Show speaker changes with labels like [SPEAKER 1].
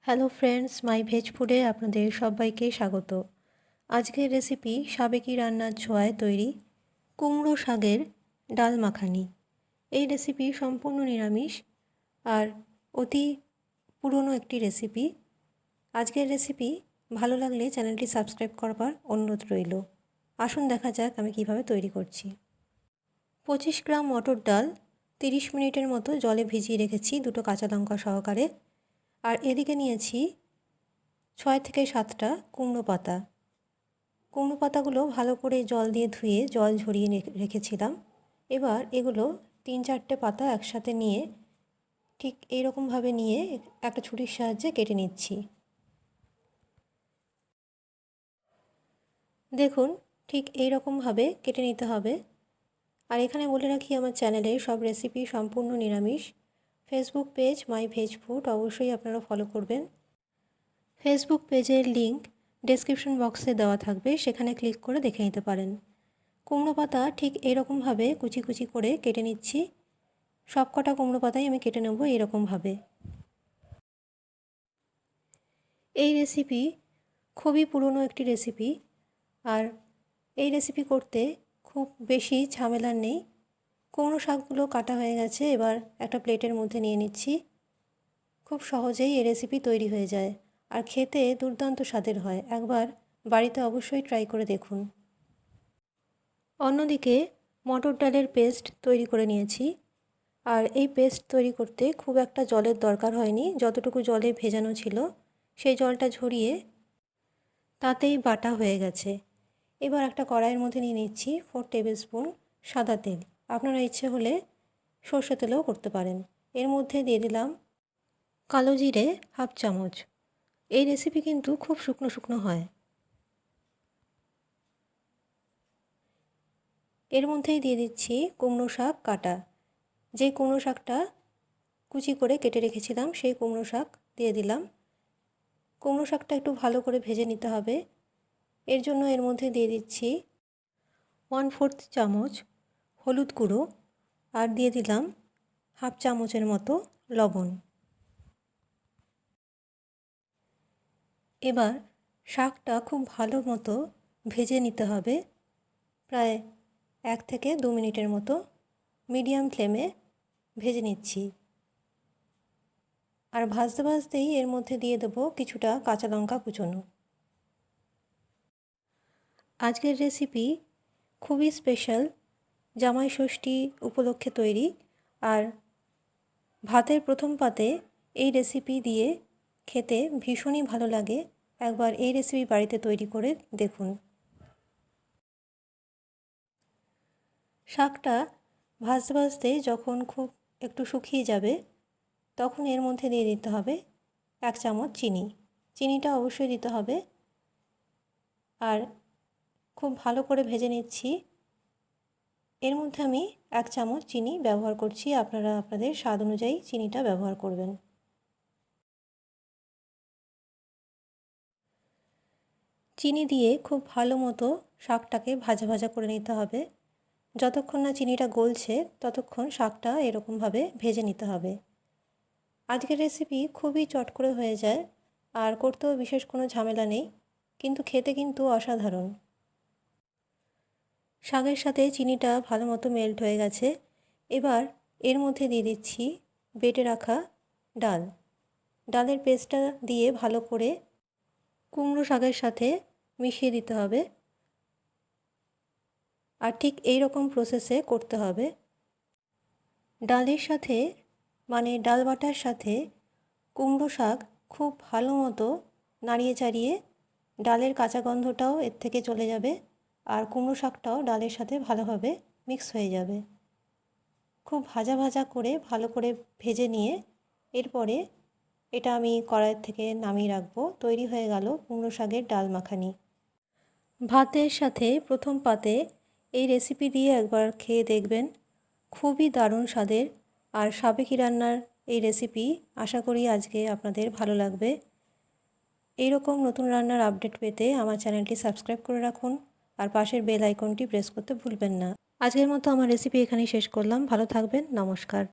[SPEAKER 1] Hello friends, মাই veg ফুডে আপনাদের সবাইকে স্বাগত। আজকের রেসিপি সাবেকি রান্নার ছোঁয়ায় তৈরি কুমড়ো শাকের ডাল মাখানি। এই রেসিপি সম্পূর্ণ নিরামিষ আর অতি পুরনো একটি রেসিপি। আজকের রেসিপি ভালো লাগলে চ্যানেলটি সাবস্ক্রাইব করবার অনুরোধ রইল। আসুন দেখা যাক আমি কিভাবে তৈরি করছি। 25 গ্রাম মটর ডাল 30 মিনিটের মতো জলে ভিজিয়ে রেখেছি দুটো কাঁচা লঙ্কা সহকারে। আর এদিকে নিয়েছি 6 থেকে 7টা কুমড়ো পাতা। কুমড়ো পাতাগুলো ভালো করে জল দিয়ে ধুয়ে জল ঝরিয়ে রেখেছিলাম। এবার এগুলো 3-4টে পাতা একসাথে নিয়ে ঠিক এইরকমভাবে নিয়ে একটা ছুরির সাহায্যে কেটে নিচ্ছি। দেখুন, ঠিক এইরকমভাবে কেটে নিতে হবে। আর এখানে বলে রাখি, আমার চ্যানেলে সব রেসিপি সম্পূর্ণ নিরামিষ। ফেসবুক পেজ মাই ভেজ ফুড অবশ্যই আপনারা ফলো করবেন। ফেসবুক পেজের লিংক ডেসক্রিপশন বক্সে দেওয়া থাকবে, সেখানে ক্লিক করে দেখে নিতে পারেন। কুমড়ো পাতা ঠিক এরকমভাবে কুচি কুচি করে কেটে নিচ্ছি। সব কটা কুমড়ো পাতাই আমি কেটে নেব এরকমভাবে। এই রেসিপি খুবই পুরনো একটি রেসিপি, আর এই রেসিপি করতে খুব বেশি ঝামেলার নেই। কুমড়ো শাকগুলো কাটা হয়ে গেছে, এবার একটা প্লেটের মধ্যে নিয়ে নিচ্ছি। খুব সহজেই এই রেসিপি তৈরি হয়ে যায় আর খেতে দুর্দান্ত স্বাদের হয়। একবার বাড়িতে অবশ্যই ট্রাই করে দেখুন। অন্যদিকে মটর ডালের পেস্ট তৈরি করে নিয়েছি। আর এই পেস্ট তৈরি করতে খুব একটা জলের দরকার হয়নি, যতটুকু জলে ভেজানো ছিল সেই জলটা ঝরিয়ে তাতেই বাটা হয়ে গেছে। এবার একটা কড়াইয়ের মধ্যে নিয়ে নিচ্ছি 4 টেবিল স্পুন সাদা তেল। আপনারা ইচ্ছে হলে সর্ষে তেলেও করতে পারেন। এর মধ্যে দিয়ে দিলাম কালো জিরে হাফ চামচ। এই রেসিপি কিন্তু খুব শুকনো শুকনো হয়। এর মধ্যেই দিয়ে দিচ্ছি কুমড়ো শাক কাটা। যে কুমড়ো শাকটা কুচি করে কেটে রেখেছিলাম সেই কুমড়ো শাক দিয়ে দিলাম। কুমড়ো শাকটা একটু ভালো করে ভেজে নিতে হবে। এর জন্য এর মধ্যে দিয়ে দিচ্ছি 1/4 চামচ হলুদ গুঁড়ো আর দিয়ে দিলাম হাফ চামচের মতো লবণ। এবার শাকটা খুব ভালো মতো ভেজে নিতে হবে, প্রায় 1 থেকে 2 মিনিটের মতো মিডিয়াম ফ্লেমে ভেজে নিচ্ছি। আর ভাজতে ভাজতেই এর মধ্যে দিয়ে দেবো কিছুটা কাঁচা লঙ্কা কুচোনো। আজকের রেসিপি খুবই স্পেশাল, জামাই ষষ্ঠী উপলক্ষে তৈরি। আর ভাতের প্রথম পাতে এই রেসিপি দিয়ে খেতে ভীষণই ভালো লাগে। একবার এই রেসিপি বাড়িতে তৈরি করে দেখুন। শাকটা ভাজতে ভাজতে যখন খুব একটু শুকিয়ে যাবে তখন এর মধ্যে দিয়ে দিতে হবে 1 চামচ চিনি। চিনিটা অবশ্যই দিতে হবে। আর খুব ভালো করে ভেজে নিচ্ছি। এর মধ্যে আমি 1 চামচ চিনি ব্যবহার করছি, আপনারা আপনাদের স্বাদ অনুযায়ী চিনিটা ব্যবহার করবেন। চিনি দিয়ে খুব ভালো মতো শাকটাকে ভাজা ভাজা করে নিতে হবে। যতক্ষণ না চিনিটা গলছে ততক্ষণ শাকটা এরকমভাবে ভেজে নিতে হবে। আজকের রেসিপি খুবই চট করে হয়ে যায় আর করতেও বিশেষ কোনো ঝামেলা নেই, কিন্তু খেতে কিন্তু অসাধারণ। শাকের সাথে চিনিটা ভালো মতো মেল্ট হয়ে গেছে। এবার এর মধ্যে দিয়ে দিচ্ছি বেটে রাখা ডাল। ডালের পেস্টটা দিয়ে ভালো করে কুমড়ো শাকের সাথে মিশিয়ে দিতে হবে। আর ঠিক এই রকম প্রসেসে করতে হবে। ডালের সাথে মানে ডাল বাটার সাথে কুমড়ো শাক খুব ভালো মতো নাড়িয়ে চাড়িয়ে ডালের কাঁচা গন্ধটাও এর থেকে চলে যাবে আর কুমড়ো শাকটাও ডালের সাথে ভালোভাবে মিক্স হয়ে যাবে। খুব ভাজা ভাজা করে ভালো করে ভেজে নিয়ে এরপরে এটা আমি কড়াইয়ের থেকে নামিয়ে রাখবো। তৈরি হয়ে গেল কুমড়ো শাকের ডাল মাখানি। ভাতের সাথে প্রথম পাতে এই রেসিপি দিয়ে একবার খেয়ে দেখবেন, খুবই দারুণ স্বাদের। আর সাবেকি রান্নার এই রেসিপি আশা করি আজকে আপনাদের ভালো লাগবে। এইরকম নতুন রান্নার আপডেট পেতে আমার চ্যানেলটি সাবস্ক্রাইব করে রাখুন আর পাশের বেল আইকনটি প্রেস করতে ভুলবেন না। আজকের মতো আমার রেসিপি এখানেই শেষ করলাম। ভালো থাকবেন। নমস্কার।